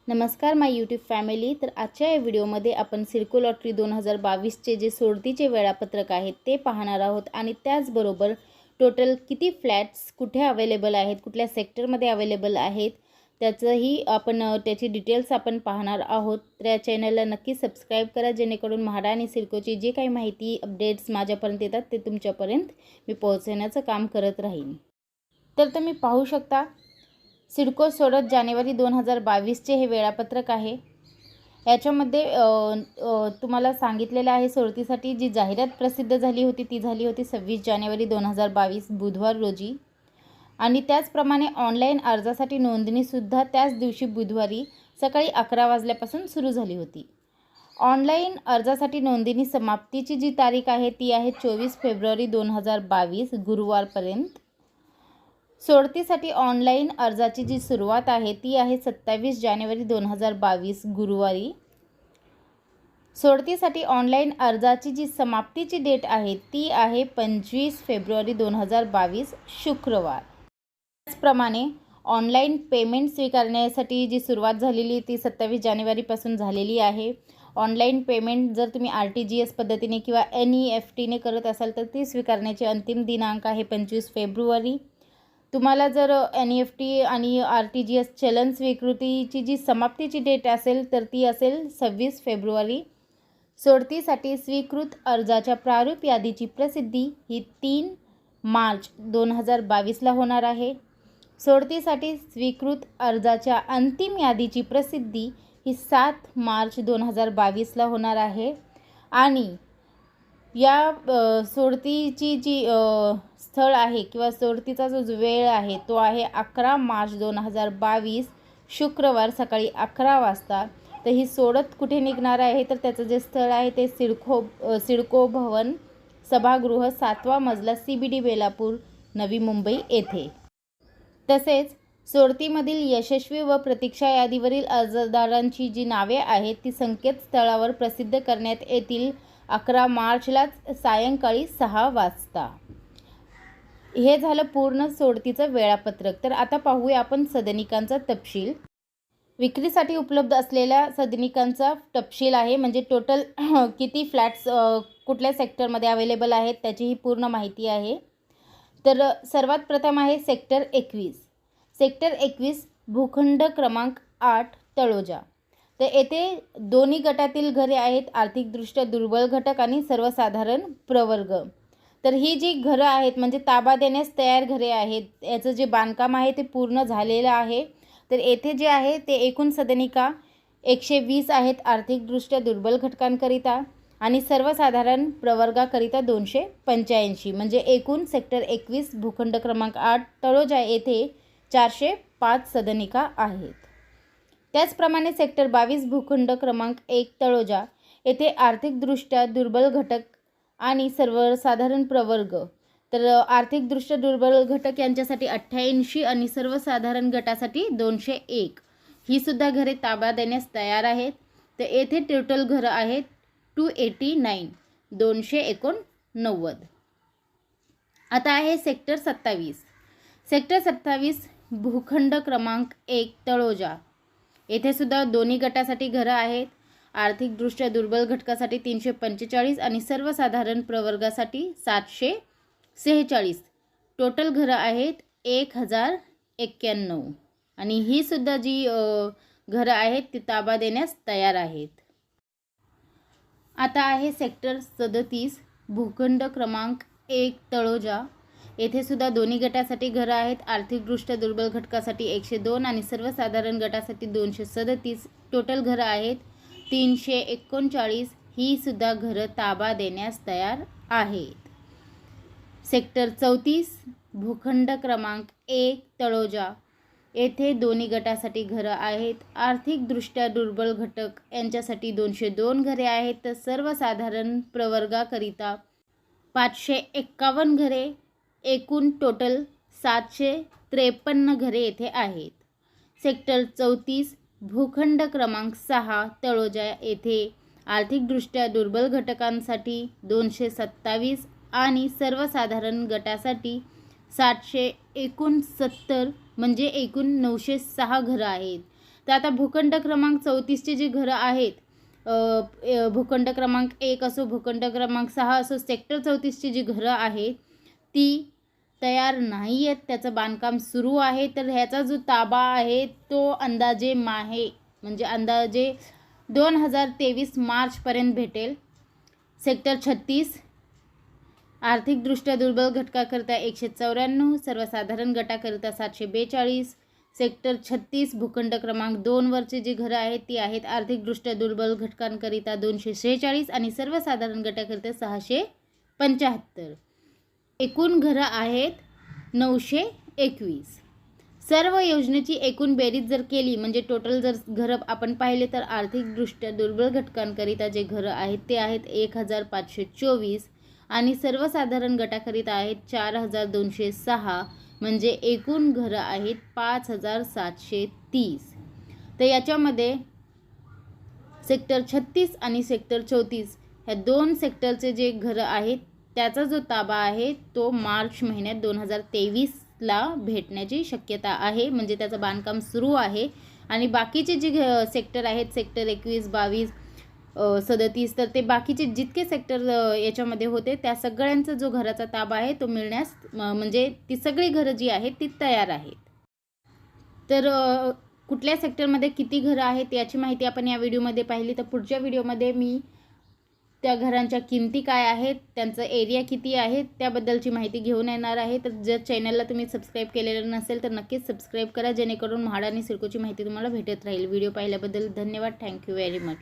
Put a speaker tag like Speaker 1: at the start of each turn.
Speaker 1: नमस्कार माय YouTube family. तर आजच्या या व्हिडिओमध्ये आपण सिडको लॉटरी 2022चे जे सोडतीचे वेळापत्रक आहेत ते पाहणार आहोत आणि त्याचबरोबर टोटल किती फ्लॅट्स कुठे अवेलेबल आहेत, कुठल्या सेक्टरमध्ये अवेलेबल आहेत त्याची डिटेल्स आपण पाहणार आहोत। तर या चॅनलला नक्की सबस्क्राईब करा जेणेकरून म्हाडा आणि सिडकोची जे काही माहिती अपडेट्स माझ्यापर्यंत येतात ते तुमच्यापर्यंत मी पोहोचवण्याचं काम करत राहीन। तर तुम्ही पाहू शकता सिडको सोडत जानेवारी 2022चे हे वेळापत्रक आहे। याच्यामध्ये तुम्हाला सांगितलेलं आहे सोडतीसाठी जी जाहिरात प्रसिद्ध झाली होती ती झाली होती 26 जानेवारी 2022 बुधवार रोजी आणि त्याचप्रमाणे ऑनलाईन अर्जासाठी नोंदणीसुद्धा त्याच दिवशी बुधवारी सकाळी 11 वाजल्यापासून सुरू झाली होती। ऑनलाईन अर्जासाठी नोंदणी समाप्तीची जी तारीख आहे ती आहे 24 फेब्रुवारी 2022 गुरुवारपर्यंत। सोडतीसाठी ऑनलाईन अर्जाची जी सुरुवात आहे ती आहे 27 जानेवारी 2022 गुरुवारी। सोडतीसाठी ऑनलाईन अर्जाची जी समाप्तीची डेट आहे ती आहे 25 फेब्रुवारी 2022 शुक्रवार। त्याचप्रमाणे ऑनलाईन पेमेंट स्वीकारण्यासाठी जी सुरुवात झालेली ती 27 जानेवारीपासून झालेली आहे। ऑनलाईन पेमेंट जर तुम्ही RTGS पद्धतीने किंवा NEFTने करत असाल तर ती स्वीकारण्याची अंतिम दिनांक आहे 25 फेब्रुवारी। तुम्हाला जर NEFT आणि RTGS चलन स्वीकृतीची जी समाप्तीची डेट असेल तर ती असेल 26 फेब्रुवारी। सोडतीसाठी स्वीकृत अर्जाच्या प्रारूप यादीची प्रसिद्धी ही 3 मार्च 2022ला होणार आहे। सोडतीसाठी स्वीकृत अर्जाच्या अंतिम यादीची प्रसिद्धी ही 7 मार्च 2022ला होणार आहे आणि या सोडतीची जी स्थळ आहे किंवा सोडतीचा जो वेळ आहे तो आहे 11 मार्च 2022 शुक्रवार सकाळी 11 वाजता। तर ही सोडत कुठे निघणार आहे तर त्याचं जे स्थळ आहे ते सिडको भवन सभागृह 7वा मजला CBD बेलापूर नवी मुंबई येथे। तसेच सोडतीमधील यशस्वी व प्रतीक्षा यादीवरील अर्जदारांची जी नावे आहेत ती संकेतस्थळावर प्रसिद्ध करण्यात येतील 11 मार्चलाच सायंकाळी 6 वाजता। हे झालं पूर्ण सोडतीचं वेळापत्रक। तर आता पाहूया आपण सदनिकांचा तपशील। विक्रीसाठी उपलब्ध असलेल्या सदनिकांचा तपशील आहे म्हणजे टोटल किती फ्लॅट्स कुठल्या सेक्टरमध्ये अवेलेबल आहेत त्याची ही पूर्ण माहिती आहे। तर सर्वात प्रथम आहे सेक्टर 21। सेक्टर 21 भूखंड क्रमांक 8 तळोजा। तर येथे दोन्ही गटातील घरे आहेत, आर्थिकदृष्ट्या दुर्बल घटक आणि सर्वसाधारण प्रवर्ग। तर ही जी घरं आहेत म्हणजे ताबा देण्यास तयार घरे आहेत, याचं जे बांधकाम आहे ते पूर्ण झालेलं आहे। तर येथे जे आहे ते एकूण सदनिका 120 आहेत आर्थिकदृष्ट्या दुर्बल घटकांकरिता आणि सर्वसाधारण प्रवर्गाकरिता 285 म्हणजे एकूण सेक्टर 21 भूखंड क्रमांक 8 तळोजा येथे 405 सदनिका आहेत। त्याचप्रमाणे सेक्टर 22 भूखंड क्रमांक 1 तळोजा येथे आर्थिकदृष्ट्या दुर्बल घटक आणि सर्वसाधारण प्रवर्ग। तर आर्थिकदृष्ट्या दुर्बल घटक यांच्यासाठी 88 आणि सर्वसाधारण गटासाठी 201 ही सुद्धा घरे ताबा देण्यास तयार आहेत। तर येथे टोटल घरं आहेत 289 289। आता आहे सेक्टर 27। सेक्टर 27 भूखंड क्रमांक 1 तळोजा येथे सुद्धा दोन्ही गटासाठी घरं आहेत, आर्थिकदृष्ट्या दुर्बल घटकासाठी 345 आणि सर्वसाधारण प्रवर्गासाठी 746। टोटल घरं आहेत 1091 आणि ही सुद्धा जी घरं आहेत ती ताबा देण्यास तयार आहेत। आता आहे सेक्टर 37 भूखंड क्रमांक 1 तळोजा येथे सुद्धा दोन्ही गटासाठी घरं आहेत, आर्थिकदृष्ट्या दुर्बल घटकासाठी 102 आणि सर्वसाधारण गटासाठी 237। टोटल घरं आहेत 339 ही सुद्धा घरं ताबा देण्यास तयार आहेत। सेक्टर 34 भूखंड क्रमांक 1 तळोजा येथे दोन्ही गटासाठी घरं आहेत, आर्थिकदृष्ट्या दुर्बल घटक यांच्यासाठी 202 घरे आहेत, तर सर्वसाधारण प्रवर्गाकरिता 551 घरे, एकूण टोटल 753 घरे येथे आहेत। सेक्टर 34 भूखंड क्रमांक 6 तळोजा येथे आर्थिकदृष्ट्या दुर्बल घटकांसाठी 227 आणि सर्वसाधारण गटासाठी 769 म्हणजे एकूण 906 घरं आहेत। तर आता भूखंड क्रमांक 34ची जी घरं आहेत, भूखंड क्रमांक 1 असो, भूखंड क्रमांक 6 असो, सेक्टर 34ची जी घरं आहेत ती तयार नाही आहेत, त्याचं बांधकाम सुरू आहे. तर ह्याचा जो ताबा आहे तो अंदाजे म्हणजे अंदाजे 2023 मार्चपर्यंत भेटेल. सेक्टर 36 आर्थिकदृष्ट्या दुर्बल घटकाकरिता 194, सर्वसाधारण गटाकरिता 742. सेक्टर 36 भूखंड क्रमांक 2 वरची जी घरं आहेत ती आहेत आर्थिकदृष्ट्या दुर्बल घटकांकरिता 246 आणि सर्वसाधारण गटाकरिता 675. एकूण घरं आहेत 921. सर्व योजनेची एकूण बेरीज जर केली म्हणजे टोटल जर घरं आपण पाहिले तर आर्थिकदृष्ट्या दुर्बल घटकांकरिता जे घरं आहेत ते आहेत 1524 आणि सर्वसाधारण गटाकरिता आहेत 4206, म्हणजे एकूण घरं आहेत 5730. तर याच्यामध्ये सेक्टर 36 आणि सेक्टर 34 ह्या दोन सेक्टरचे जे घरं आहेत त्याचा जो ताबा आहे तो मार्च महिन्यात 2023ला भेटण्याची शक्यता आहे, म्हणजे त्याचं बांधकाम सुरू आहे. आणि बाकीचे जे सेक्टर आहेत सेक्टर 21, 22, 37, तर ते बाकीचे जितके सेक्टर याच्यामध्ये होते त्या सगळ्यांचा जो घराचा ताबा आहे तो मिळण्यास म्हणजे ती सगळी घरं जी आहेत ती तयार आहेत. तर कुठल्या सेक्टरमध्ये किती घरं आहेत याची माहिती आपण या व्हिडिओमध्ये पाहिली. तर पुढच्या व्हिडिओमध्ये मी त्या घरांच्या किमती काय आहेत, त्यांचं एरिया किती आहे त्याबद्दलची माहिती घेऊन येणार आहे. तर जर चॅनलला तुम्ही सबस्क्राईब केलेलं नसेल तर नक्कीच सबस्क्राईब करा, जेणेकरून म्हाड आणि सिडकोची माहिती तुम्हाला भेटत राहील. व्हिडिओ पाहिल्याबद्दल धन्यवाद. Thank you very much.